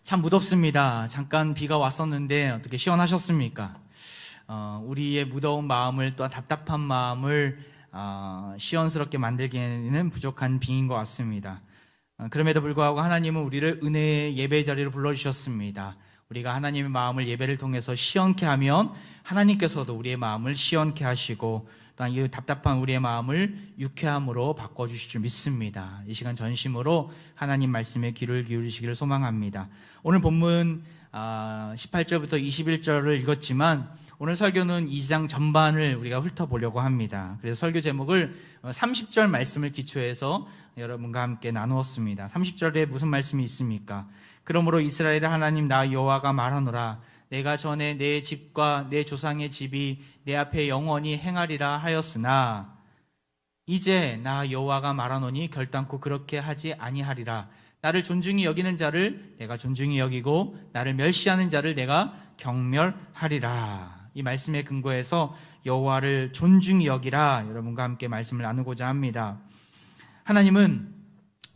참 무덥습니다. 잠깐 비가 왔었는데 어떻게 시원하셨습니까? 우리의 무더운 마음을 또한 답답한 마음을 시원스럽게 만들기에는 부족한 비인 것 같습니다. 그럼에도 불구하고 하나님은 우리를 은혜의 예배 자리로 불러주셨습니다. 우리가 하나님의 마음을 예배를 통해서 시원케 하면 하나님께서도 우리의 마음을 시원케 하시고 또한 이 답답한 우리의 마음을 유쾌함으로 바꿔주실 줄 믿습니다. 이 시간 전심으로 하나님 말씀에 귀를 기울이시기를 소망합니다. 오늘 본문 18절부터 21절을 읽었지만 오늘 설교는 2장 전반을 우리가 훑어보려고 합니다. 그래서 설교 제목을 30절 말씀을 기초해서 여러분과 함께 나누었습니다. 30절에 무슨 말씀이 있습니까? 그러므로 이스라엘의 하나님 나 여호와가 말하노라. 내가 전에 내 집과 내 조상의 집이 내 앞에 영원히 행하리라 하였으나 이제 나 여호와가 말하노니 결단코 그렇게 하지 아니하리라. 나를 존중히 여기는 자를 내가 존중히 여기고 나를 멸시하는 자를 내가 경멸하리라. 이 말씀에 근거해서 여호와를 존중히 여기라 여러분과 함께 말씀을 나누고자 합니다. 하나님은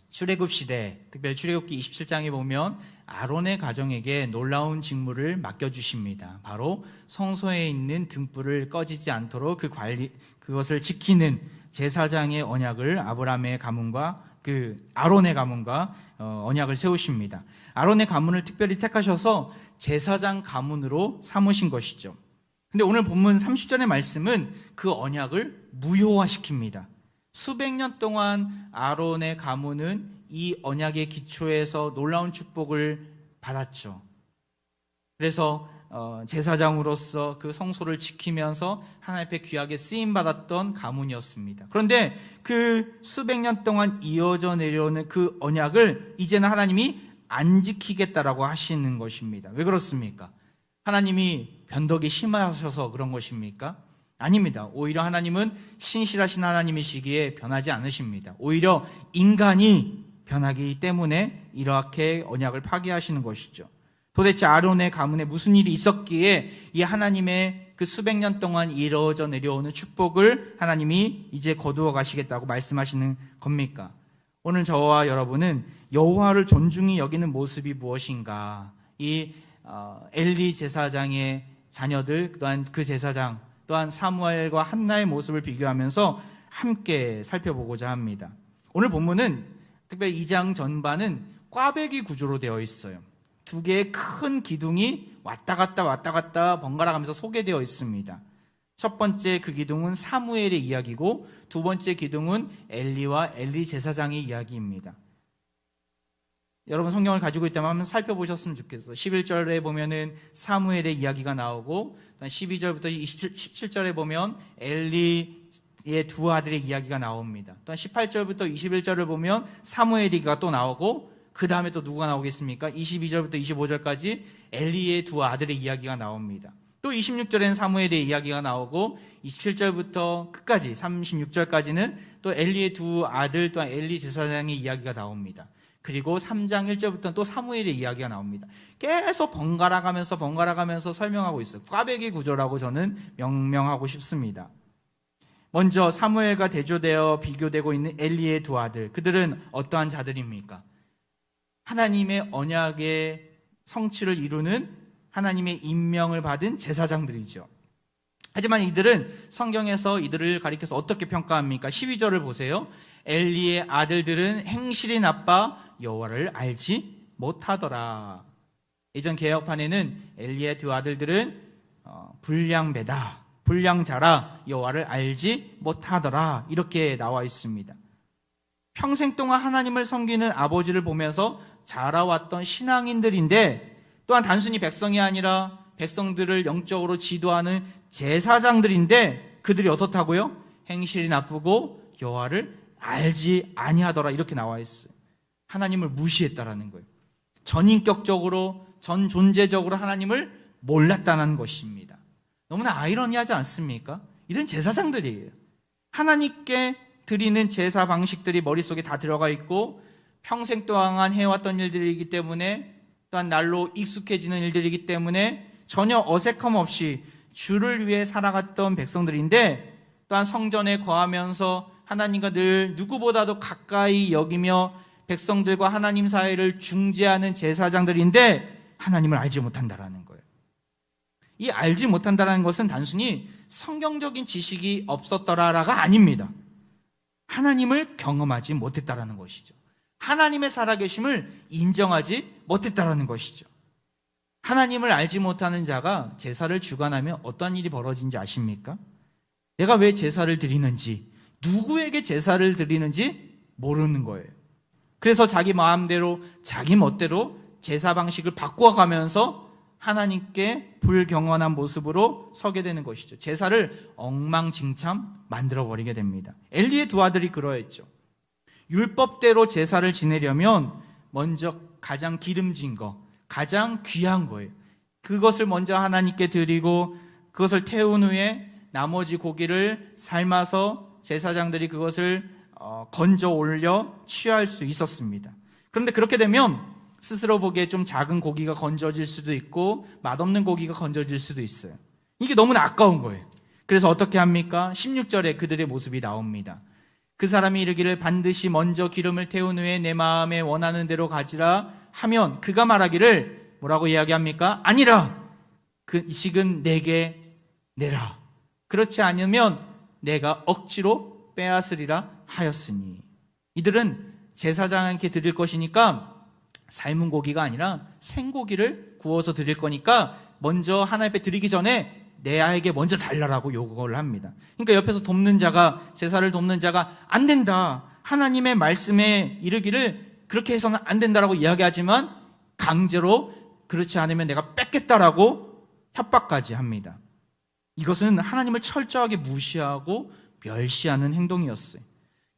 출애굽 시대, 특별히 출애굽기 27장에 보면 아론의 가정에게 놀라운 직무를 맡겨주십니다. 바로 성소에 있는 등불을 꺼지지 않도록 그것을 지키는 제사장의 언약을 아론의 가문과 언약을 세우십니다. 아론의 가문을 특별히 택하셔서 제사장 가문으로 삼으신 것이죠. 근데 오늘 본문 30절의 말씀은 그 언약을 무효화시킵니다. 수백 년 동안 아론의 가문은 이 언약의 기초에서 놀라운 축복을 받았죠. 그래서 제사장으로서 그 성소를 지키면서 하나님 앞에 귀하게 쓰임받았던 가문이었습니다. 그런데 그 수백 년 동안 이어져 내려오는 그 언약을 이제는 하나님이 안 지키겠다라고 하시는 것입니다. 왜 그렇습니까? 하나님이 변덕이 심하셔서 그런 것입니까? 아닙니다. 오히려 하나님은 신실하신 하나님이시기에 변하지 않으십니다. 오히려 인간이 변하기 때문에 이렇게 언약을 파기하시는 것이죠. 도대체 아론의 가문에 무슨 일이 있었기에 이 하나님의 그 수백 년 동안 이루어져 내려오는 축복을 하나님이 이제 거두어 가시겠다고 말씀하시는 겁니까? 오늘 저와 여러분은 여호와를 존중히 여기는 모습이 무엇인가? 이 엘리 제사장의 자녀들 또한 그 제사장 또한 사무엘과 한나의 모습을 비교하면서 함께 살펴보고자 합니다. 오늘 본문은 특별히 2장 전반은 꽈배기 구조로 되어 있어요. 두 개의 큰 기둥이 왔다 갔다 번갈아 가면서 소개되어 있습니다. 첫 번째 그 기둥은 사무엘의 이야기고 두 번째 기둥은 엘리와 엘리 제사장의 이야기입니다. 여러분 성경을 가지고 있다면 한번 살펴보셨으면 좋겠어요. 11절에 보면은 사무엘의 이야기가 나오고 12절부터 17절에 보면 엘리의 두 아들의 이야기가 나옵니다. 또 18절부터 21절을 보면 사무엘이가 또 나오고 그 다음에 또 누가 나오겠습니까? 22절부터 25절까지 엘리의 두 아들의 이야기가 나옵니다. 또 26절에는 사무엘의 이야기가 나오고 27절부터 끝까지 36절까지는 또 엘리의 두 아들 또한 엘리 제사장의 이야기가 나옵니다. 그리고 3장 1절부터는 또 사무엘의 이야기가 나옵니다. 계속 번갈아 가면서 설명하고 있어요. 꽈배기 구조라고 저는 명명하고 싶습니다. 먼저 사무엘과 대조되어 비교되고 있는 엘리의 두 아들, 그들은 어떠한 자들입니까? 하나님의 언약의 성취를 이루는 하나님의 임명을 받은 제사장들이죠. 하지만 이들은 성경에서 이들을 가리켜서 어떻게 평가합니까? 12절을 보세요. 엘리의 아들들은 행실이 나빠 여호와를 알지 못하더라. 예전 개혁판에는 엘리의 두 아들들은 불량배다, 불량자라, 여호와를 알지 못하더라 이렇게 나와 있습니다. 평생 동안 하나님을 섬기는 아버지를 보면서 자라왔던 신앙인들인데 또한 단순히 백성이 아니라 백성들을 영적으로 지도하는 제사장들인데 그들이 어떻다고요? 행실이 나쁘고 여호와를 알지 아니하더라 이렇게 나와 있어요. 하나님을 무시했다라는 거예요. 전인격적으로 전존재적으로 하나님을 몰랐다는 것입니다. 너무나 아이러니하지 않습니까? 이들은 제사장들이에요. 하나님께 드리는 제사 방식들이 머릿속에 다 들어가 있고 평생 동안 해왔던 일들이기 때문에 또한 날로 익숙해지는 일들이기 때문에 전혀 어색함 없이 주를 위해 살아갔던 백성들인데 또한 성전에 거하면서 하나님과 늘 누구보다도 가까이 여기며 백성들과 하나님 사이를 중재하는 제사장들인데 하나님을 알지 못한다라는 거예요. 이 알지 못한다라는 것은 단순히 성경적인 지식이 없었더라가 아닙니다. 하나님을 경험하지 못했다라는 것이죠. 하나님의 살아계심을 인정하지 못했다라는 것이죠. 하나님을 알지 못하는 자가 제사를 주관하면 어떤 일이 벌어진지 아십니까? 내가 왜 제사를 드리는지, 누구에게 제사를 드리는지 모르는 거예요. 그래서 자기 마음대로, 자기 멋대로 제사 방식을 바꿔가면서 하나님께 불경건한 모습으로 서게 되는 것이죠. 제사를 엉망진창 만들어버리게 됩니다. 엘리의 두 아들이 그러했죠. 율법대로 제사를 지내려면 먼저 가장 기름진 거, 가장 귀한 거예요. 그것을 먼저 하나님께 드리고 그것을 태운 후에 나머지 고기를 삶아서 제사장들이 그것을 건져 올려 취할 수 있었습니다. 그런데 그렇게 되면 스스로 보기에 좀 작은 고기가 건져질 수도 있고 맛없는 고기가 건져질 수도 있어요. 이게 너무나 아까운 거예요. 그래서 어떻게 합니까? 16절에 그들의 모습이 나옵니다. 그 사람이 이르기를 반드시 먼저 기름을 태운 후에 내 마음에 원하는 대로 가지라 하면 그가 말하기를 뭐라고 이야기합니까? 아니라 그 식은 내게 내라. 그렇지 않으면 내가 억지로 빼앗으리라 하였으니. 이들은 제사장에게 드릴 것이니까 삶은 고기가 아니라 생고기를 구워서 드릴 거니까 먼저 하나님 앞에 드리기 전에 내아에게 먼저 달라라고 요구를 합니다. 그러니까 옆에서 돕는 자가, 제사를 돕는 자가 안 된다, 하나님의 말씀에 이르기를 그렇게 해서는 안 된다라고 이야기하지만 강제로 그렇지 않으면 내가 뺏겠다라고 협박까지 합니다. 이것은 하나님을 철저하게 무시하고 멸시하는 행동이었어요.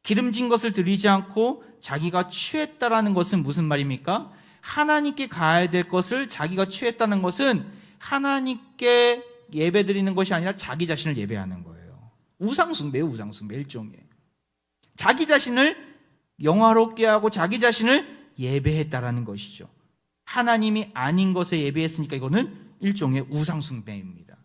기름진 것을 드리지 않고 자기가 취했다라는 것은 무슨 말입니까? 하나님께 가야 될 것을 자기가 취했다는 것은 하나님께 예배드리는 것이 아니라 자기 자신을 예배하는 거예요. 우상숭배, 우상숭배 일종의. 자기 자신을 영화롭게 하고 자기 자신을 예배했다라는 것이죠. 하나님이 아닌 것에 예배했으니까 이거는 일종의 우상숭배입니다.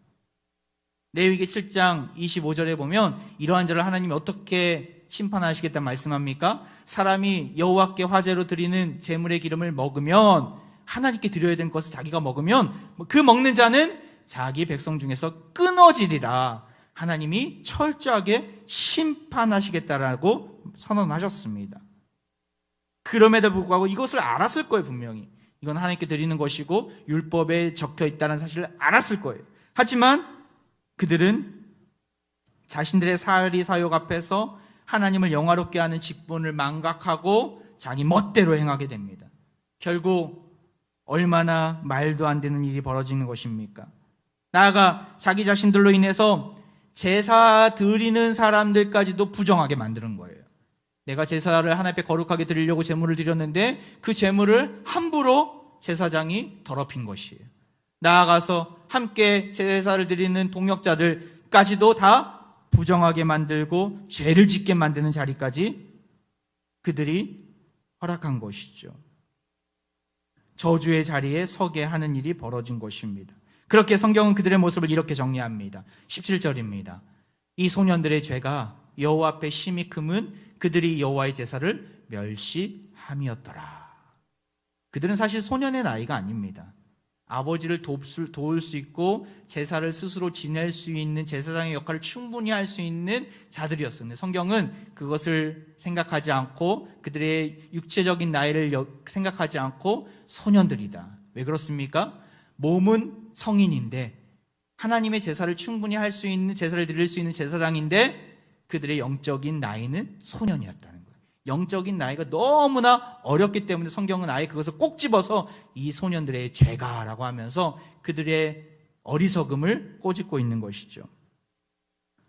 레위기 7장 25절에 보면 이러한 자를 하나님이 어떻게 심판하시겠다 말씀합니까? 사람이 여호와께 화제로 드리는 제물의 기름을 먹으면, 하나님께 드려야 되는 것을 자기가 먹으면 그 먹는 자는 자기 백성 중에서 끊어지리라. 하나님이 철저하게 심판하시겠다라고 선언하셨습니다. 그럼에도 불구하고 이것을 알았을 거예요. 분명히 이건 하나님께 드리는 것이고 율법에 적혀 있다는 사실을 알았을 거예요. 하지만 그들은 자신들의 사리 사욕 앞에서 하나님을 영화롭게 하는 직분을 망각하고 자기 멋대로 행하게 됩니다. 결국 얼마나 말도 안 되는 일이 벌어지는 것입니까? 나아가 자기 자신들로 인해서 제사 드리는 사람들까지도 부정하게 만드는 거예요. 내가 제사를 하나님 앞에 거룩하게 드리려고 제물을 드렸는데 그 제물을 함부로 제사장이 더럽힌 것이에요. 나아가서 함께 제사를 드리는 동역자들까지도 다 부정하게 만들고 죄를 짓게 만드는 자리까지 그들이 허락한 것이죠. 저주의 자리에 서게 하는 일이 벌어진 것입니다. 그렇게 성경은 그들의 모습을 이렇게 정리합니다. 17절입니다. 이 소년들의 죄가 여호와 앞에 심히 크면 그들이 여호와의 제사를 멸시함이었더라. 그들은 사실 소년의 나이가 아닙니다. 아버지를 도울 수 있고 제사를 스스로 지낼 수 있는 제사장의 역할을 충분히 할 수 있는 자들이었습니다. 성경은 그것을 생각하지 않고 그들의 육체적인 나이를 생각하지 않고 소년들이다. 왜 그렇습니까? 몸은 성인인데 하나님의 제사를 충분히 할 수 있는, 제사를 드릴 수 있는 제사장인데 그들의 영적인 나이는 소년이었다는 거예요. 영적인 나이가 너무나 어렵기 때문에 성경은 아예 그것을 꼭 집어서 이 소년들의 죄가라고 하면서 그들의 어리석음을 꼬집고 있는 것이죠.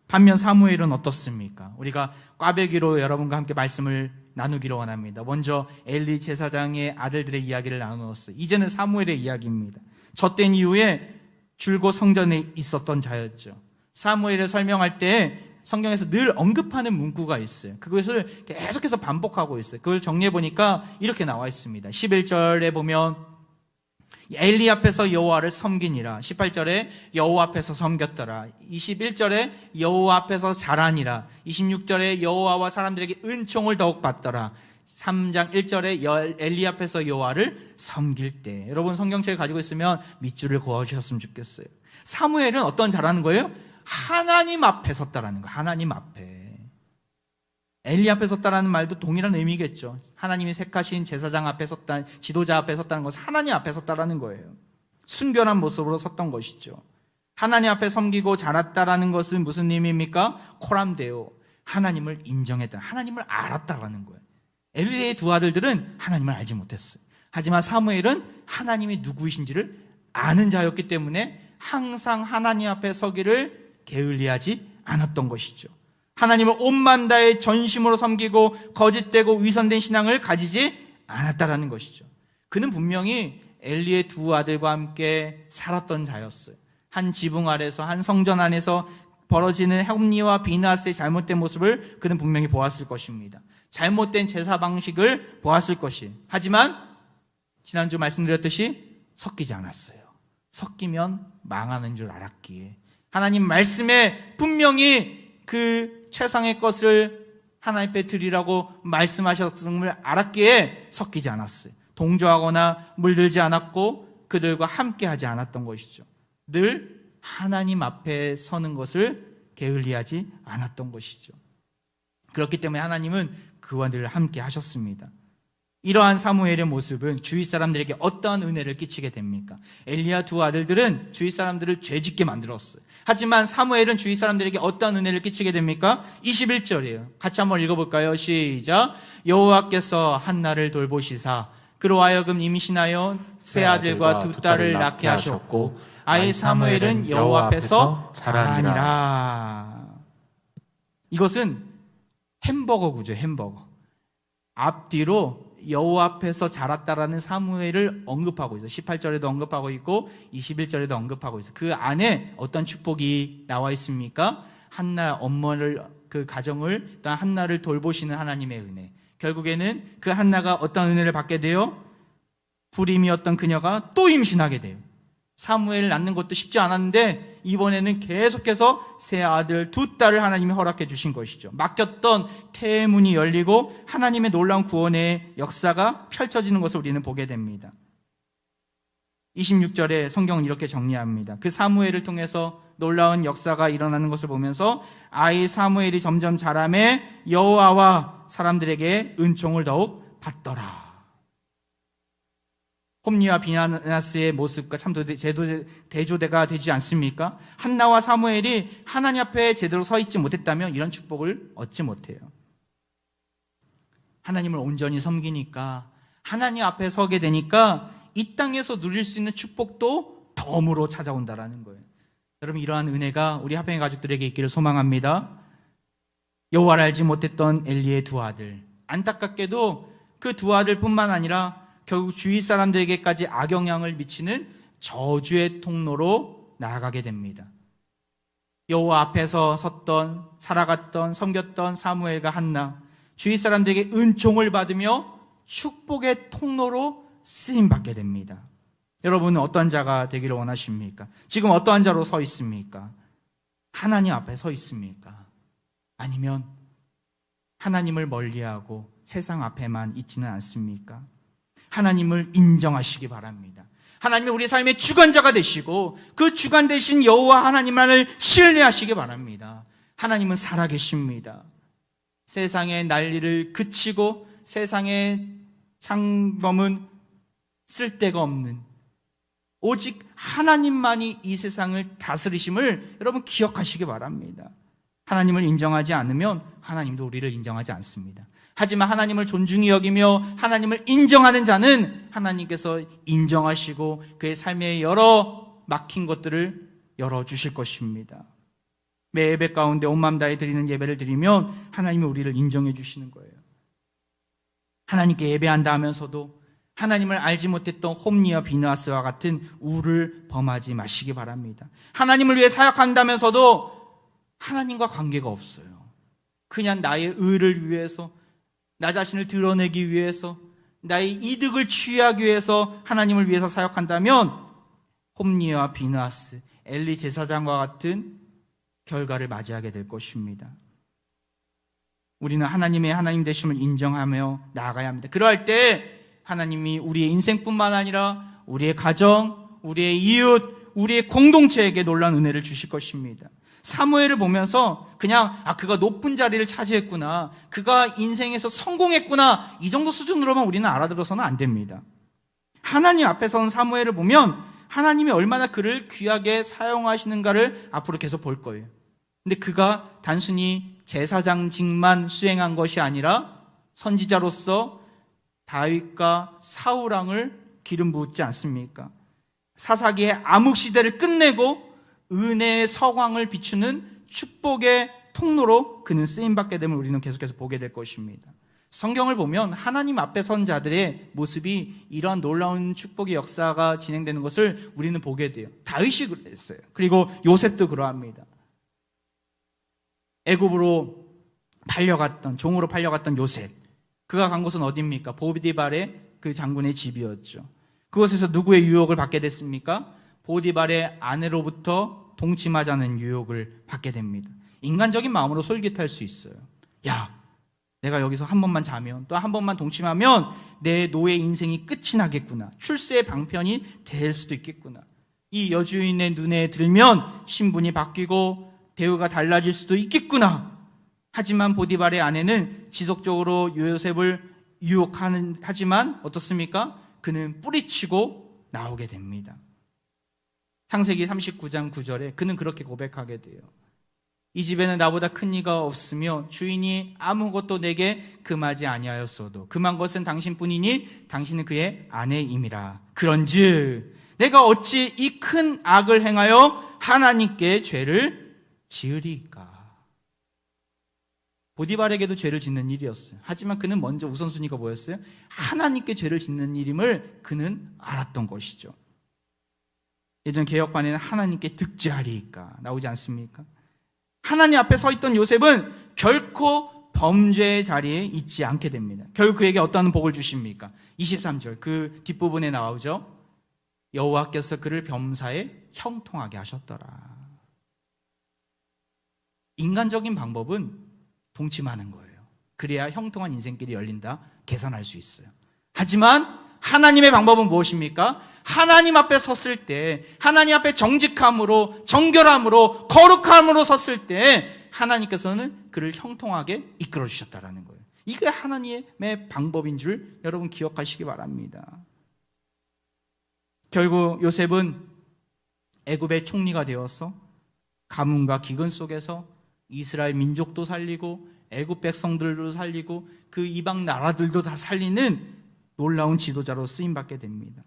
반면 사무엘은 어떻습니까? 우리가 꽈배기로 여러분과 함께 말씀을 나누기를 원합니다. 먼저 엘리 제사장의 아들들의 이야기를 나누었어요. 이제는 사무엘의 이야기입니다. 젖된 이후에 줄곧 성전에 있었던 자였죠. 사무엘을 설명할 때 성경에서 늘 언급하는 문구가 있어요. 그것을 계속해서 반복하고 있어요. 그걸 정리해 보니까 이렇게 나와 있습니다. 11절에 보면 엘리 앞에서 여호와를 섬기니라. 18절에 여호와 앞에서 섬겼더라. 21절에 여호와 앞에서 자라니라. 26절에 여호와와 사람들에게 은총을 더욱 받더라. 3장 1절에 엘리 앞에서 여호와를 섬길 때. 여러분 성경책을 가지고 있으면 밑줄을 그어주셨으면 좋겠어요. 사무엘은 어떤 자라는 거예요? 하나님 앞에 섰다라는 거예요. 하나님 앞에. 엘리 앞에 섰다라는 말도 동일한 의미겠죠. 하나님이 택하신 제사장 앞에 섰다, 지도자 앞에 섰다는 것은 하나님 앞에 섰다라는 거예요. 순결한 모습으로 섰던 것이죠. 하나님 앞에 섬기고 자랐다라는 것은 무슨 의미입니까? 코람데오. 하나님을 인정했다. 하나님을 알았다라는 거예요. 엘리의 두 아들들은 하나님을 알지 못했어요. 하지만 사무엘은 하나님이 누구이신지를 아는 자였기 때문에 항상 하나님 앞에 서기를 게을리하지 않았던 것이죠. 하나님을 온만 다해 전심으로 섬기고 거짓되고 위선된 신앙을 가지지 않았다라는 것이죠. 그는 분명히 엘리의 두 아들과 함께 살았던 자였어요. 한 지붕 아래서, 한 성전 안에서 벌어지는 홈리와 비나스의 잘못된 모습을 그는 분명히 보았을 것입니다. 잘못된 제사 방식을 보았을 것이. 하지만 지난주 말씀드렸듯이 섞이지 않았어요. 섞이면 망하는 줄 알았기에 하나님 말씀에 분명히 그 최상의 것을 하나님 앞에 드리라고 말씀하셨음을 알았기에 섞이지 않았어요. 동조하거나 물들지 않았고 그들과 함께하지 않았던 것이죠. 늘 하나님 앞에 서는 것을 게을리하지 않았던 것이죠. 그렇기 때문에 하나님은 그와 늘 함께 하셨습니다. 이러한 사무엘의 모습은 주위 사람들에게 어떠한 은혜를 끼치게 됩니까? 엘리야 두 아들들은 주위 사람들을 죄짓게 만들었어요. 하지만 사무엘은 주위 사람들에게 어떠한 은혜를 끼치게 됩니까? 21절이에요. 같이 한번 읽어볼까요? 시작. 여호와께서 한나를 돌보시사 그로 하여금 임신하여 세 아들과 두 딸을 낳게 하셨고 아이 사무엘은 여호와 앞에서 자라니라. 이것은 햄버거 구조예요. 햄버거. 앞뒤로 여호와 앞에서 자랐다라는 사무엘을 언급하고 있어요. 18절에도 언급하고 있고 21절에도 언급하고 있어요. 그 안에 어떤 축복이 나와 있습니까? 한나 엄마를, 그 가정을, 또 한나를 돌보시는 하나님의 은혜. 결국에는 그 한나가 어떤 은혜를 받게 돼요? 불임이었던 그녀가 또 임신하게 돼요. 사무엘을 낳는 것도 쉽지 않았는데 이번에는 계속해서 세 아들 두 딸을 하나님이 허락해 주신 것이죠. 막혔던 태의 문이 열리고 하나님의 놀라운 구원의 역사가 펼쳐지는 것을 우리는 보게 됩니다. 26절에 성경은 이렇게 정리합니다. 그 사무엘을 통해서 놀라운 역사가 일어나는 것을 보면서 아이 사무엘이 점점 자라매 여호와와 사람들에게 은총을 더욱 받더라. 홈리와 비나스의 모습과 참 대조대가 되지 않습니까? 한나와 사무엘이 하나님 앞에 제대로 서 있지 못했다면 이런 축복을 얻지 못해요. 하나님을 온전히 섬기니까, 하나님 앞에 서게 되니까 이 땅에서 누릴 수 있는 축복도 덤으로 찾아온다라는 거예요. 여러분, 이러한 은혜가 우리 하평의 가족들에게 있기를 소망합니다. 여호와를 알지 못했던 엘리의 두 아들, 안타깝게도 그 두 아들뿐만 아니라 결국 주위 사람들에게까지 악영향을 미치는 저주의 통로로 나아가게 됩니다. 여호와 앞에서 섰던, 살아갔던, 섬겼던 사무엘과 한나, 주위 사람들에게 은총을 받으며 축복의 통로로 쓰임받게 됩니다. 여러분은 어떠한 자가 되기를 원하십니까? 지금 어떠한 자로 서 있습니까? 하나님 앞에 서 있습니까? 아니면 하나님을 멀리하고 세상 앞에만 있지는 않습니까? 하나님을 인정하시기 바랍니다. 하나님이 우리 삶의 주관자가 되시고 그 주관 되신 여호와 하나님만을 신뢰하시기 바랍니다. 하나님은 살아계십니다. 세상의 난리를 그치고 세상의 창범은 쓸데가 없는 오직 하나님만이 이 세상을 다스리심을 여러분 기억하시기 바랍니다. 하나님을 인정하지 않으면 하나님도 우리를 인정하지 않습니다. 하지만 하나님을 존중히 여기며 하나님을 인정하는 자는 하나님께서 인정하시고 그의 삶의 여러 막힌 것들을 열어주실 것입니다. 매 예배 가운데 온 마음 다해 드리는 예배를 드리면 하나님이 우리를 인정해 주시는 거예요. 하나님께 예배한다 하면서도 하나님을 알지 못했던 홈리와 비느하스와 같은 우를 범하지 마시기 바랍니다. 하나님을 위해 사역한다면서도 하나님과 관계가 없어요. 그냥 나의 의를 위해서, 나 자신을 드러내기 위해서, 나의 이득을 취하기 위해서 하나님을 위해서 사역한다면 홈리와 비느하스, 엘리 제사장과 같은 결과를 맞이하게 될 것입니다. 우리는 하나님의 하나님 되심을 인정하며 나아가야 합니다. 그러할 때 하나님이 우리의 인생뿐만 아니라 우리의 가정, 우리의 이웃, 우리의 공동체에게 놀라운 은혜를 주실 것입니다. 사무엘을 보면서 그냥 그가 높은 자리를 차지했구나, 그가 인생에서 성공했구나, 이 정도 수준으로만 우리는 알아들어서는 안 됩니다. 하나님 앞에 선 사무엘을 보면 하나님이 얼마나 그를 귀하게 사용하시는가를 앞으로 계속 볼 거예요. 근데 그가 단순히 제사장직만 수행한 것이 아니라 선지자로서 다윗과 사울 왕을 기름 부었지 않습니까? 사사기의 암흑 시대를 끝내고 은혜의 서광을 비추는 축복의 통로로 그는 쓰임받게 됨을 우리는 계속해서 보게 될 것입니다. 성경을 보면 하나님 앞에 선 자들의 모습이 이러한 놀라운 축복의 역사가 진행되는 것을 우리는 보게 돼요. 다윗이 그랬어요. 그리고 요셉도 그러합니다. 애굽으로 팔려갔던, 종으로 팔려갔던 요셉, 그가 간 곳은 어디입니까? 보디발의 그 장군의 집이었죠. 그곳에서 누구의 유혹을 받게 됐습니까? 보디발의 아내로부터 동침하자는 유혹을 받게 됩니다. 인간적인 마음으로 솔깃할 수 있어요. 야, 내가 여기서 한 번만 자면, 또 한 번만 동침하면 내 노예 인생이 끝이 나겠구나, 출세의 방편이 될 수도 있겠구나, 이 여주인의 눈에 들면 신분이 바뀌고 대우가 달라질 수도 있겠구나. 하지만 보디발의 아내는 지속적으로 요셉을 하지만 어떻습니까? 그는 뿌리치고 나오게 됩니다. 창세기 39장 9절에 그는 그렇게 고백하게 돼요. 이 집에는 나보다 큰 이가 없으며 주인이 아무것도 내게 금하지 아니하였어도 금한 것은 당신뿐이니 당신은 그의 아내임이라. 그런즉 내가 어찌 이 큰 악을 행하여 하나님께 죄를 지으리까. 보디발에게도 죄를 짓는 일이었어요. 하지만 그는 먼저 우선순위가 뭐였어요? 하나님께 죄를 짓는 일임을 그는 알았던 것이죠. 예전 개혁반에는 하나님께 득죄하리까 나오지 않습니까? 하나님 앞에 서 있던 요셉은 결코 범죄의 자리에 있지 않게 됩니다. 결국 그에게 어떠한 복을 주십니까? 23절 그 뒷부분에 나오죠. 여호와께서 그를 범사에 형통하게 하셨더라. 인간적인 방법은 동침하는 거예요. 그래야 형통한 인생길이 열린다 계산할 수 있어요. 하지만 하나님의 방법은 무엇입니까? 하나님 앞에 섰을 때, 하나님 앞에 정직함으로, 정결함으로, 거룩함으로 섰을 때 하나님께서는 그를 형통하게 이끌어 주셨다라는 거예요. 이게 하나님의 방법인 줄 여러분 기억하시기 바랍니다. 결국 요셉은 애굽의 총리가 되어서 가문과 기근 속에서 이스라엘 민족도 살리고 애굽 백성들도 살리고 그 이방 나라들도 다 살리는 놀라운 지도자로 쓰임받게 됩니다.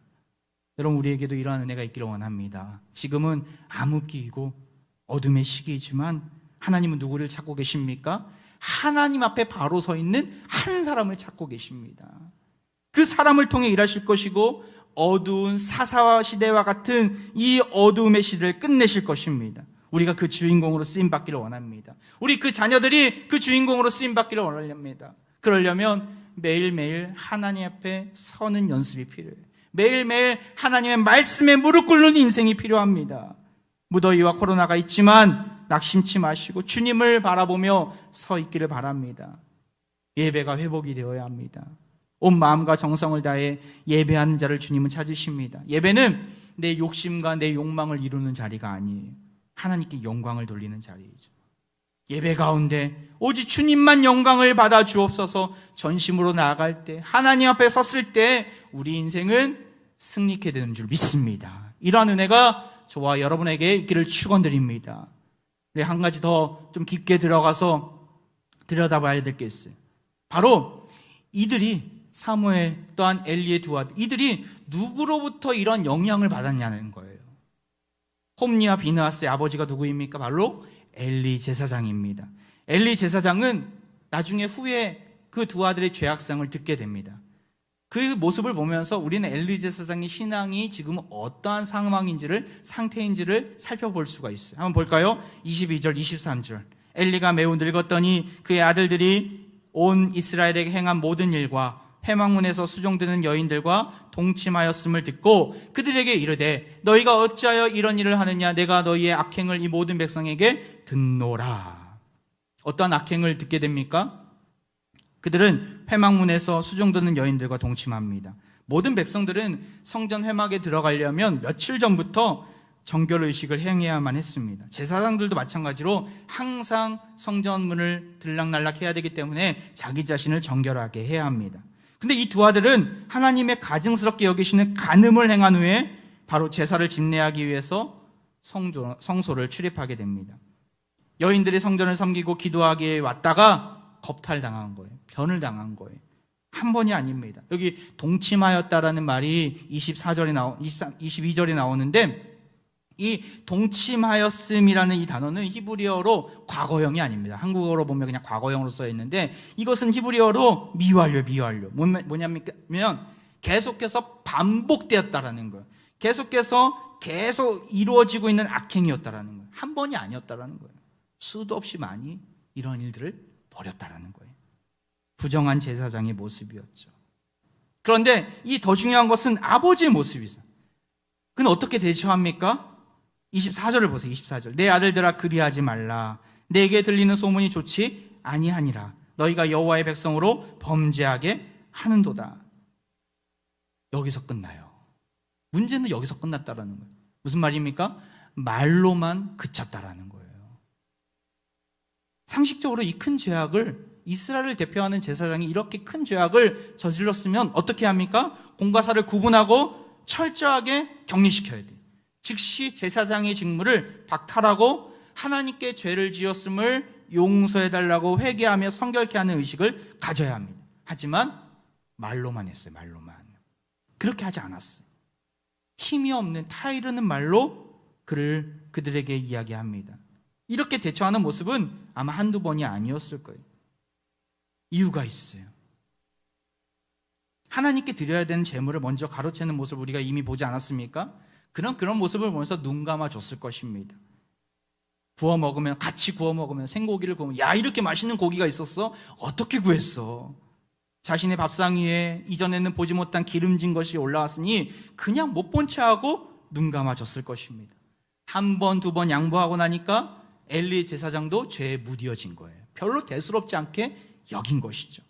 여러분, 우리에게도 이러한 은혜가 있기를 원합니다. 지금은 암흑기이고 어둠의 시기이지만 하나님은 누구를 찾고 계십니까? 하나님 앞에 바로 서 있는 한 사람을 찾고 계십니다. 그 사람을 통해 일하실 것이고 어두운 사사와 시대와 같은 이 어두움의 시대를 끝내실 것입니다. 우리가 그 주인공으로 쓰임받기를 원합니다. 우리 그 자녀들이 그 주인공으로 쓰임받기를 원합니다. 그러려면 매일매일 하나님 앞에 서는 연습이 필요해요. 매일매일 하나님의 말씀에 무릎 꿇는 인생이 필요합니다. 무더위와 코로나가 있지만 낙심치 마시고 주님을 바라보며 서 있기를 바랍니다. 예배가 회복이 되어야 합니다. 온 마음과 정성을 다해 예배하는 자를 주님은 찾으십니다. 예배는 내 욕심과 내 욕망을 이루는 자리가 아니에요. 하나님께 영광을 돌리는 자리이죠. 예배 가운데 오직 주님만 영광을 받아 주옵소서 전심으로 나아갈 때, 하나님 앞에 섰을 때 우리 인생은 승리케 되는 줄 믿습니다. 이러한 은혜가 저와 여러분에게 있기를 축원드립니다. 한 가지 더 좀 깊게 들어가서 들여다봐야 될 게 있어요. 바로 이들이 사무엘 또한 엘리의 두 아들, 이들이 누구로부터 이런 영향을 받았냐는 거예요. 홈니와 비느하스의 아버지가 누구입니까? 바로 엘리 제사장입니다. 엘리 제사장은 나중에 후에 그 두 아들의 죄악상을 듣게 됩니다. 그 모습을 보면서 우리는 엘리 제사장의 신앙이 지금 어떠한 상태인지를 살펴볼 수가 있어요. 한번 볼까요? 22절, 23절. 엘리가 매우 늙었더니 그의 아들들이 온 이스라엘에게 행한 모든 일과 회막문에서 수종되는 여인들과 동침하였음을 듣고 그들에게 이르되 너희가 어찌하여 이런 일을 하느냐? 내가 너희의 악행을 이 모든 백성에게 듣노라. 어떠한 악행을 듣게 됩니까? 그들은 회막문에서 수종드는 여인들과 동침합니다. 모든 백성들은 성전 회막에 들어가려면 며칠 전부터 정결의식을 행해야만 했습니다. 제사장들도 마찬가지로 항상 성전문을 들락날락 해야 되기 때문에 자기 자신을 정결하게 해야 합니다. 근데 이 두 아들은 하나님의 가증스럽게 여기시는 간음을 행한 후에 바로 제사를 집례하기 위해서 성소를 출입하게 됩니다. 여인들이 성전을 섬기고 기도하기에 왔다가 겁탈당한 거예요. 변을 당한 거예요. 한 번이 아닙니다. 여기 동침하였다라는 말이 22절에 나오는데 이 동침하였음이라는 이 단어는 히브리어로 과거형이 아닙니다. 한국어로 보면 그냥 과거형으로 써 있는데 이것은 히브리어로 미완료. 뭐냐면 계속해서 반복되었다라는 거예요. 계속 이루어지고 있는 악행이었다라는 거예요. 한 번이 아니었다라는 거예요. 수도 없이 많이 이런 일들을 벌였다라는 거예요. 부정한 제사장의 모습이었죠. 그런데 이 더 중요한 것은 아버지의 모습이죠. 그는 어떻게 대처합니까? 24절을 보세요. 24절. 내 아들들아 그리하지 말라. 내게 들리는 소문이 좋지 아니하니라. 너희가 여호와의 백성으로 범죄하게 하는도다. 여기서 끝나요. 문제는 여기서 끝났다라는 거예요. 무슨 말입니까? 말로만 그쳤다라는 거예요. 상식적으로 이 큰 죄악을 이스라엘을 대표하는 제사장이 이렇게 큰 죄악을 저질렀으면 어떻게 합니까? 공과 사를 구분하고 철저하게 격리시켜야 돼요. 즉시 제사장의 직무를 박탈하고 하나님께 죄를 지었음을 용서해달라고 회개하며 성결케 하는 의식을 가져야 합니다. 하지만 말로만 했어요. 말로만. 그렇게 하지 않았어요. 힘이 없는 타이르는 말로 그들에게 이야기합니다. 이렇게 대처하는 모습은 아마 한두 번이 아니었을 거예요. 이유가 있어요. 하나님께 드려야 되는 제물을 먼저 가로채는 모습을 우리가 이미 보지 않았습니까? 그런 모습을 보면서 눈 감아줬을 것입니다. 같이 구워 먹으면 생고기를 구우면 야, 이렇게 맛있는 고기가 있었어? 어떻게 구했어? 자신의 밥상 위에 이전에는 보지 못한 기름진 것이 올라왔으니 그냥 못 본 채하고 눈 감아줬을 것입니다. 한 번, 두 번 양보하고 나니까 엘리 제사장도 죄에 무디어진 거예요. 별로 대수롭지 않게 여긴 것이죠.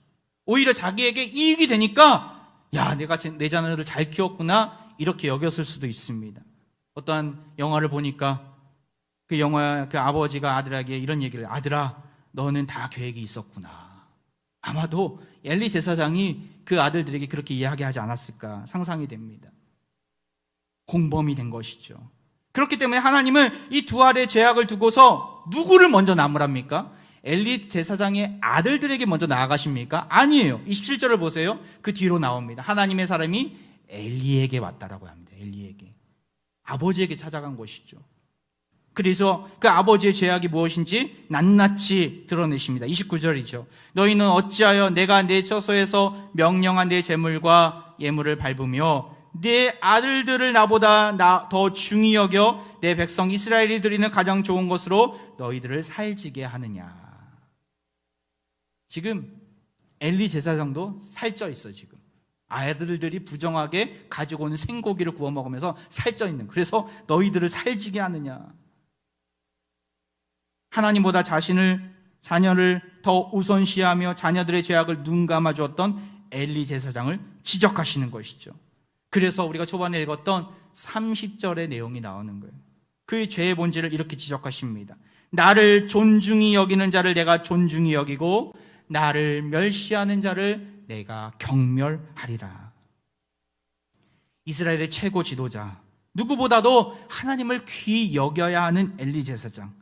오히려 자기에게 이익이 되니까 야, 내가 내 자녀를 잘 키웠구나 이렇게 여겼을 수도 있습니다. 어떠한 영화를 보니까 그 아버지가 아들에게 이런 얘기를, 아들아 너는 다 계획이 있었구나. 아마도 엘리 제사장이 그 아들들에게 그렇게 이야기하지 않았을까 상상이 됩니다. 공범이 된 것이죠. 그렇기 때문에 하나님은 이 두 아들의 죄악을 두고서 누구를 먼저 나무랍니까? 엘리 제사장의 아들들에게 먼저 나아가십니까? 아니에요. 27절을 보세요. 그 뒤로 나옵니다. 하나님의 사람이 엘리에게 왔다라고 합니다. 엘리에게. 아버지에게 찾아간 것이죠. 그래서 그 아버지의 죄악이 무엇인지 낱낱이 드러내십니다. 29절이죠. 너희는 어찌하여 내가 내 처소에서 명령한 내 제물과 예물을 밟으며 내 아들들을 나보다 더 중히 여겨 내 백성 이스라엘이 드리는 가장 좋은 것으로 너희들을 살지게 하느냐. 지금 엘리 제사장도 살쪄 있어. 지금 아들들이 부정하게 가지고 오는 생고기를 구워 먹으면서 살쪄 있는, 그래서 너희들을 살지게 하느냐. 하나님보다 자녀를 더 우선시하며 자녀들의 죄악을 눈 감아 주었던 엘리 제사장을 지적하시는 것이죠. 그래서 우리가 초반에 읽었던 30절의 내용이 나오는 거예요. 그의 죄의 본질을 이렇게 지적하십니다. 나를 존중히 여기는 자를 내가 존중히 여기고 나를 멸시하는 자를 내가 경멸하리라. 이스라엘의 최고 지도자, 누구보다도 하나님을 귀히 여겨야 하는 엘리 제사장.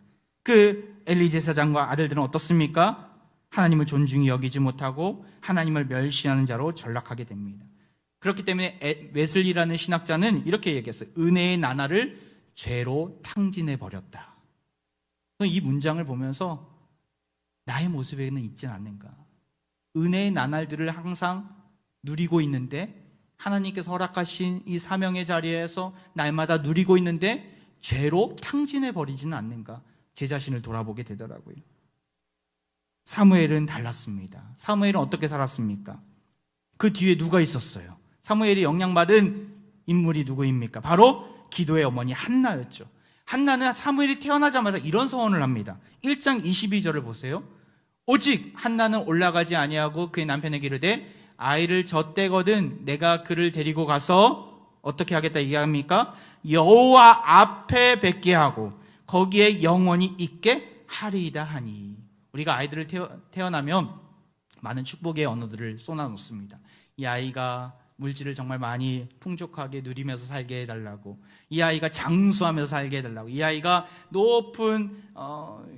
그 엘리 제사장과 아들들은 어떻습니까? 하나님을 존중히 여기지 못하고 하나님을 멸시하는 자로 전락하게 됩니다. 그렇기 때문에 웨슬리라는 신학자는 이렇게 얘기했어요. 은혜의 나날을 죄로 탕진해 버렸다. 이 문장을 보면서 나의 모습에는 있지는 않는가? 은혜의 나날들을 항상 누리고 있는데, 하나님께서 허락하신 이 사명의 자리에서 날마다 누리고 있는데 죄로 탕진해 버리지는 않는가? 제 자신을 돌아보게 되더라고요. 사무엘은 달랐습니다. 사무엘은 어떻게 살았습니까? 그 뒤에 누가 있었어요? 사무엘이 영향받은 인물이 누구입니까? 바로 기도의 어머니 한나였죠. 한나는 사무엘이 태어나자마자 이런 서원을 합니다. 1장 22절을 보세요. 오직 한나는 올라가지 아니하고 그의 남편에게 이르되 아이를 젖대거든 내가 그를 데리고 가서 어떻게 하겠다 얘기합니까? 여호와 앞에 뵙게 하고 거기에 영원히 있게 하리이다 하니. 우리가 아이들을 태어나면 많은 축복의 언어들을 쏟아놓습니다. 이 아이가 물질을 정말 많이 풍족하게 누리면서 살게 해달라고, 이 아이가 장수하면서 살게 해달라고, 이 아이가 높은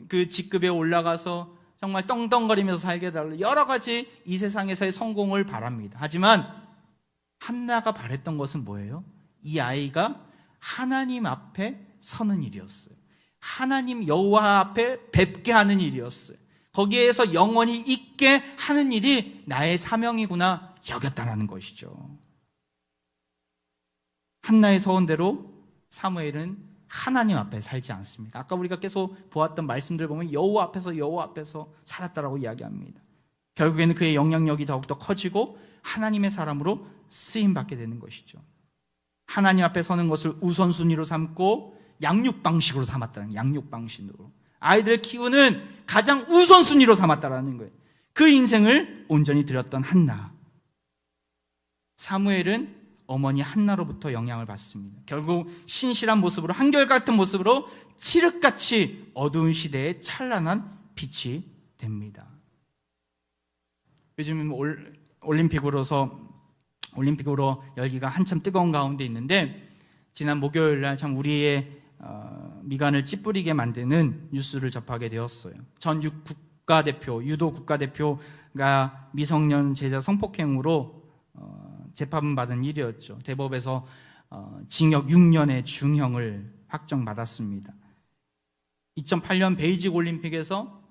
그 직급에 올라가서 정말 떵떵거리면서 살게 해달라고, 여러 가지 이 세상에서의 성공을 바랍니다. 하지만 한나가 바랬던 것은 뭐예요? 이 아이가 하나님 앞에 서는 일이었어요. 하나님 여호와 앞에 뵙게 하는 일이었어요. 거기에서 영원히 있게 하는 일이 나의 사명이구나 여겼다라는 것이죠. 한나의 서원대로 사무엘은 하나님 앞에 살지 않습니까? 아까 우리가 계속 보았던 말씀들 보면 여호와 앞에서 살았다라고 이야기합니다. 결국에는 그의 영향력이 더욱더 커지고 하나님의 사람으로 쓰임받게 되는 것이죠. 하나님 앞에 서는 것을 우선순위로 삼고 양육방식으로 삼았다는, 양육방식으로 아이들을 키우는 가장 우선순위로 삼았다라는 거예요. 그 인생을 온전히 드렸던 한나. 사무엘은 어머니 한나로부터 영향을 받습니다. 결국 신실한 모습으로, 한결같은 모습으로 칠흑같이 어두운 시대에 찬란한 빛이 됩니다. 요즘 올림픽으로 열기가 한참 뜨거운 가운데 있는데, 지난 목요일 날 참 우리의 미간을 찌푸리게 만드는 뉴스를 접하게 되었어요. 전 유도 국가대표가 미성년 제자 성폭행으로 재판받은 일이었죠. 대법에서 징역 6년의 중형을 확정받았습니다. 2008년 베이징 올림픽에서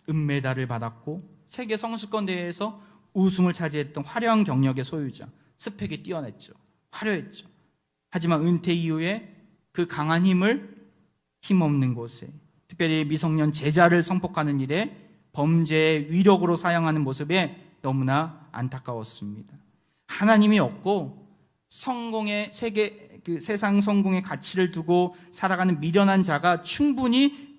은메달을 받았고 세계 성수권 대회에서 우승을 차지했던 화려한 경력의 소유자, 스펙이 뛰어났죠. 화려했죠. 하지만 은퇴 이후에 그 강한 힘을 힘없는 곳에, 특별히 미성년 제자를 성폭하는 일에 범죄의 위력으로 사용하는 모습에 너무나 안타까웠습니다. 하나님이 없고 성공의 세상 성공의 가치를 두고 살아가는 미련한 자가 충분히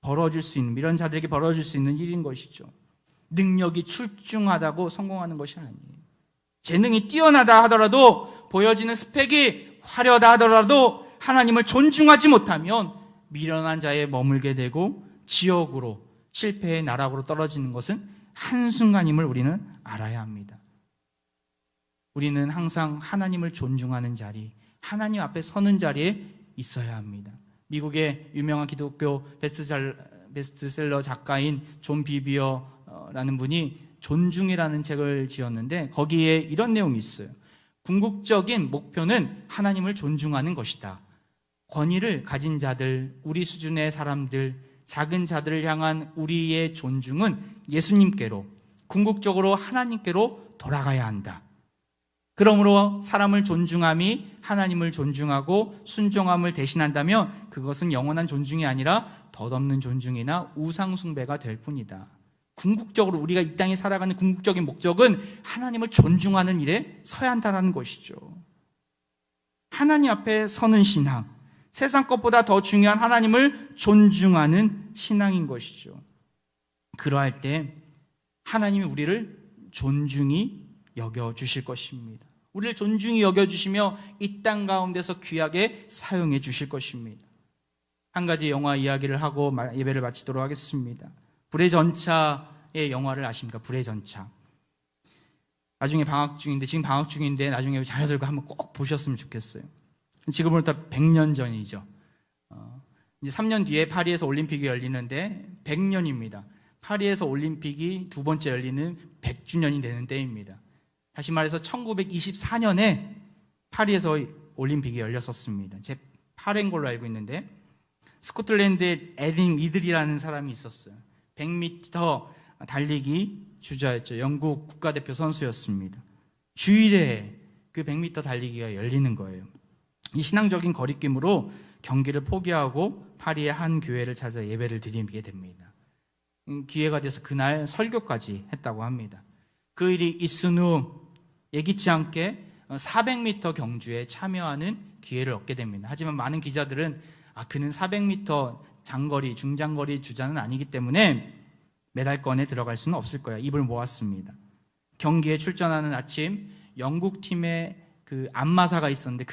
벌어질 수 있는, 미련한 자들에게 벌어질 수 있는 일인 것이죠. 능력이 출중하다고 성공하는 것이 아니에요. 재능이 뛰어나다 하더라도, 보여지는 스펙이 화려하다 하더라도 하나님을 존중하지 못하면 미련한 자에 머물게 되고 지옥으로, 실패의 나락으로 떨어지는 것은 한순간임을 우리는 알아야 합니다. 우리는 항상 하나님을 존중하는 자리, 하나님 앞에 서는 자리에 있어야 합니다. 미국의 유명한 기독교 베스트셀러 작가인 존 비비어라는 분이 존중이라는 책을 지었는데, 거기에 이런 내용이 있어요. 궁극적인 목표는 하나님을 존중하는 것이다. 권위를 가진 자들, 우리 수준의 사람들, 작은 자들을 향한 우리의 존중은 예수님께로, 궁극적으로 하나님께로 돌아가야 한다. 그러므로 사람을 존중함이 하나님을 존중하고 순종함을 대신한다면 그것은 영원한 존중이 아니라 덧없는 존중이나 우상숭배가 될 뿐이다. 궁극적으로 우리가 이 땅에 살아가는 궁극적인 목적은 하나님을 존중하는 일에 서야 한다는 것이죠. 하나님 앞에 서는 신앙, 세상 것보다 더 중요한 하나님을 존중하는 신앙인 것이죠. 그러할 때 하나님이 우리를 존중히 여겨주실 것입니다. 우리를 존중히 여겨주시며 이 땅 가운데서 귀하게 사용해 주실 것입니다. 한 가지 영화 이야기를 하고 예배를 마치도록 하겠습니다. 불의 전차의 영화를 아십니까? 불의 전차. 나중에 지금 방학 중인데 나중에 자녀들과 한번 꼭 보셨으면 좋겠어요. 지금으로부터 100년 전이죠. 이제 3년 뒤에 파리에서 올림픽이 열리는데 100년입니다. 파리에서 올림픽이 두 번째 열리는 100주년이 되는 때입니다. 다시 말해서 1924년에 파리에서 올림픽이 열렸었습니다. 제 8회인 걸로 알고 있는데, 스코틀랜드의 에린 리들이라는 사람이 있었어요. 100m 달리기 주자였죠. 영국 국가대표 선수였습니다. 주일에 그 100m 달리기가 열리는 거예요. 이 신앙적인 거리낌으로 경기를 포기하고 파리의 한 교회를 찾아 예배를 드리게 됩니다. 기회가 돼서 그날 설교까지 했다고 합니다. 그 일이 있은 후 예기치 않게 400m 경주에 참여하는 기회를 얻게 됩니다. 하지만 많은 기자들은 그는 400m 장거리, 중장거리 주자는 아니기 때문에 메달권에 들어갈 수는 없을 거야. 입을 모았습니다. 경기에 출전하는 아침 영국팀의 그 안마사가 있었는데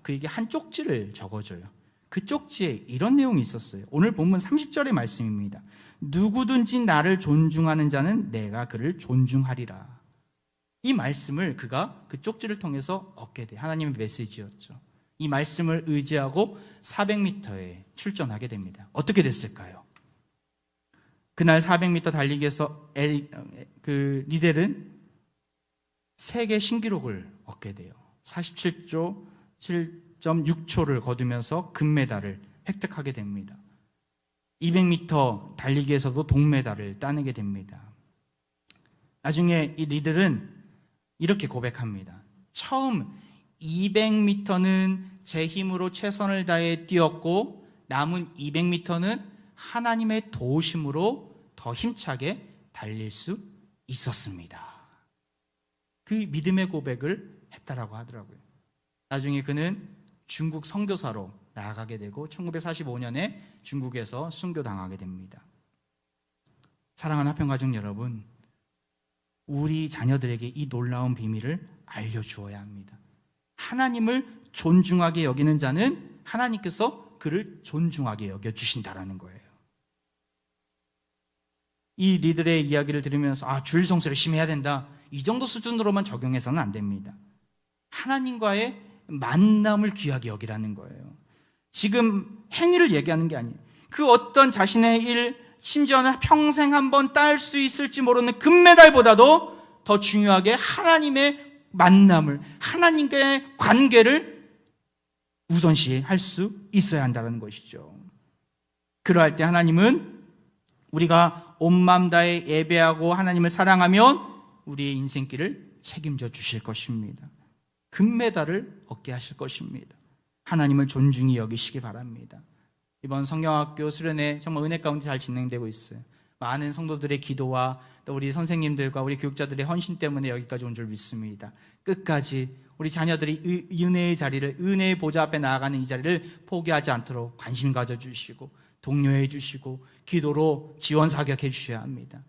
그에게 한 쪽지를 적어줘요. 그 쪽지에 이런 내용이 있었어요. 오늘 본문 30절의 말씀입니다. 누구든지 나를 존중하는 자는 내가 그를 존중하리라. 이 말씀을 그가 그 쪽지를 통해서 얻게 돼. 하나님의 메시지였죠. 이 말씀을 의지하고 400m에 출전하게 됩니다. 어떻게 됐을까요? 그날 400m 달리기에서 리델은 세계 신기록을 얻게 돼요. 47초 7.6초를 거두면서 금메달을 획득하게 됩니다. 200m 달리기에서도 동메달을 따내게 됩니다. 나중에 이 리들은 이렇게 고백합니다. 처음 200m는 제 힘으로 최선을 다해 뛰었고 남은 200m는 하나님의 도우심으로 더 힘차게 달릴 수 있었습니다. 그 믿음의 고백을 했다라고 하더라고요. 나중에 그는 중국 선교사로 나아가게 되고 1945년에 중국에서 순교당하게 됩니다. 사랑하는 화평가족 여러분, 우리 자녀들에게 이 놀라운 비밀을 알려주어야 합니다. 하나님을 존중하게 여기는 자는 하나님께서 그를 존중하게 여겨주신다라는 거예요. 이 리들의 이야기를 들으면서 줄 성수 열심히 해야 된다, 이 정도 수준으로만 적용해서는 안 됩니다. 하나님과의 만남을 귀하게 여기라는 거예요. 지금 행위를 얘기하는 게 아니에요. 그 어떤 자신의 일, 심지어는 평생 한번 딸 수 있을지 모르는 금메달보다도 더 중요하게 하나님의 만남을, 하나님과의 관계를 우선시할 수 있어야 한다는 것이죠. 그러할 때 하나님은 우리가 온 마음 다해 예배하고 하나님을 사랑하면 우리의 인생길을 책임져 주실 것입니다. 금메달을 얻게 하실 것입니다. 하나님을 존중히 여기시기 바랍니다. 이번 성경학교 수련회 정말 은혜 가운데 잘 진행되고 있어요. 많은 성도들의 기도와 또 우리 선생님들과 우리 교육자들의 헌신 때문에 여기까지 온 줄 믿습니다. 끝까지 우리 자녀들이 은혜의 자리를, 은혜의 보좌 앞에 나아가는 이 자리를 포기하지 않도록 관심 가져주시고 독려해 주시고 기도로 지원 사격해 주셔야 합니다.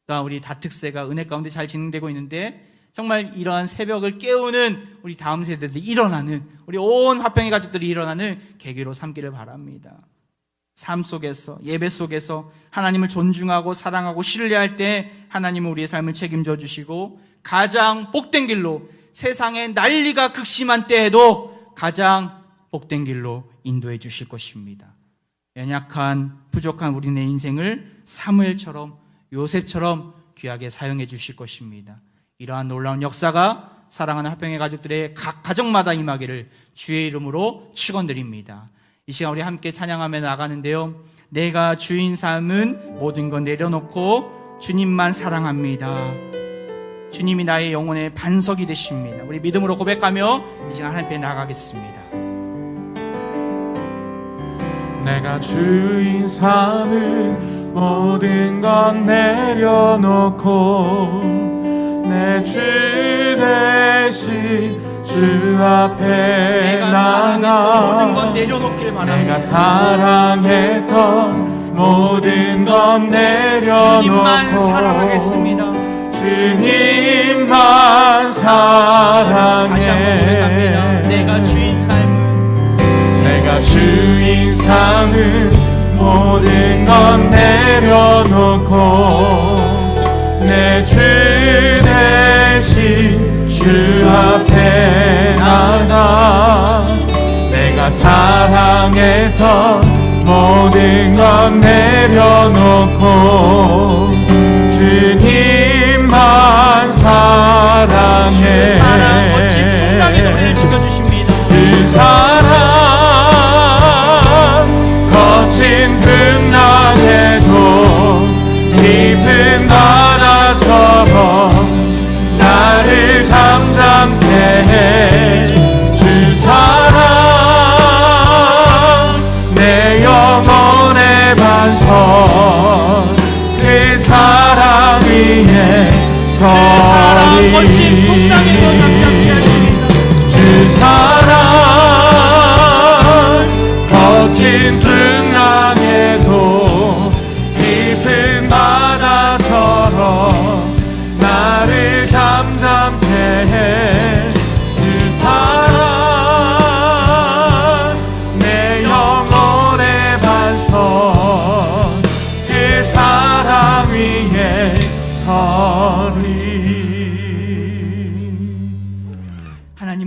또 우리 다특세가 은혜 가운데 잘 진행되고 있는데 정말 이러한 새벽을 깨우는 우리 다음 세대들이 일어나는, 우리 온 화평의 가족들이 일어나는 계기로 삼기를 바랍니다. 삶 속에서, 예배 속에서 하나님을 존중하고 사랑하고 신뢰할 때 하나님은 우리의 삶을 책임져 주시고 가장 복된 길로, 세상에 난리가 극심한 때에도 가장 복된 길로 인도해 주실 것입니다. 연약한 부족한 우리네 인생을 사무엘처럼, 요셉처럼 귀하게 사용해 주실 것입니다. 이러한 놀라운 역사가 사랑하는 화평의 가족들의 각 가정마다 임하기를 주의 이름으로 축원드립니다. 이 시간 우리 함께 찬양하며 나가는데요, 내가 주인 삶은 모든 것 내려놓고 주님만 사랑합니다. 주님이 나의 영혼의 반석이 되십니다. 우리 믿음으로 고백하며 이 시간 하나님 앞에 나가겠습니다. 내가 주인 삼은 모든 것 내려놓고 내 주 대신 주 앞에 나가 모든 것 내려놓길 바랍니다. 내가 사랑했던 모든 것 내려놓고 주님만 사랑하겠습니다. 주님만 사랑해. 다시 한번 고백합니다. 내가 주인 삶은 모든 것 내려놓고 내 주 대신 주 앞에 나가 내가 사랑했던 모든 것 내려놓고 주님만 사랑해. 주 사랑 거친 풍랑의 노래를 지켜주십니다. 주 사랑 거친 풍랑에도 깊은 바다처럼 나를 잠잠케 해. 주 사랑 내 영혼의 반석 그 사랑 위에 주 사랑 거친 풍랑에도 잠잠케 하십니다. 주 사랑 거친 풍랑에도 깊은 바다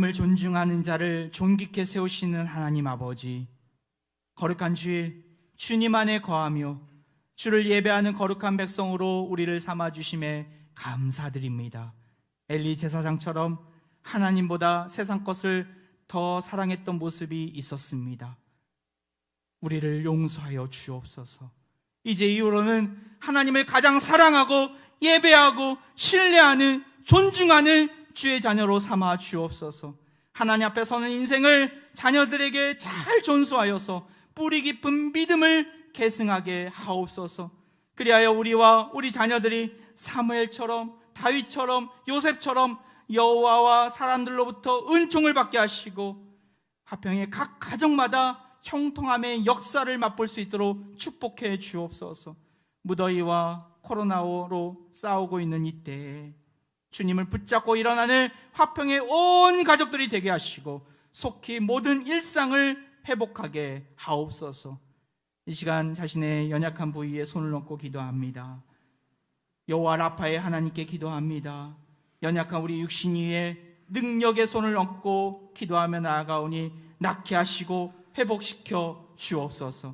주님을 존중하는 자를 존귀케 세우시는 하나님 아버지, 거룩한 주일 주님 안에 거하며 주를 예배하는 거룩한 백성으로 우리를 삼아주심에 감사드립니다. 엘리 제사장처럼 하나님보다 세상 것을 더 사랑했던 모습이 있었습니다. 우리를 용서하여 주옵소서. 이제 이후로는 하나님을 가장 사랑하고 예배하고 신뢰하는, 존중하는 주의 자녀로 삼아 주옵소서. 하나님 앞에 서는 인생을 자녀들에게 잘 전수하여서 뿌리 깊은 믿음을 계승하게 하옵소서. 그리하여 우리와 우리 자녀들이 사무엘처럼, 다윗처럼, 요셉처럼 여호와와 사람들로부터 은총을 받게 하시고 화평의 각 가정마다 형통함의 역사를 맛볼 수 있도록 축복해 주옵소서. 무더위와 코로나로 싸우고 있는 이때에 주님을 붙잡고 일어나는 화평의 온 가족들이 되게 하시고 속히 모든 일상을 회복하게 하옵소서. 이 시간 자신의 연약한 부위에 손을 얹고 기도합니다. 여호와 라파의 하나님께 기도합니다. 연약한 우리 육신 위에 능력의 손을 얹고 기도하며 나아가오니 낫게 하시고 회복시켜 주옵소서.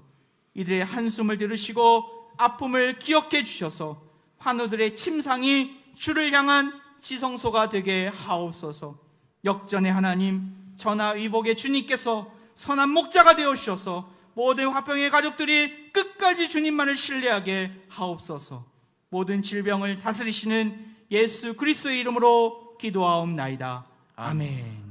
이들의 한숨을 들으시고 아픔을 기억해 주셔서 환우들의 침상이 주를 향한 지성소가 되게 하옵소서. 역전의 하나님, 전하위복의 주님께서 선한 목자가 되어 주셔서 모든 화평의 가족들이 끝까지 주님만을 신뢰하게 하옵소서. 모든 질병을 다스리시는 예수 그리스도의 이름으로 기도하옵나이다. 아멘.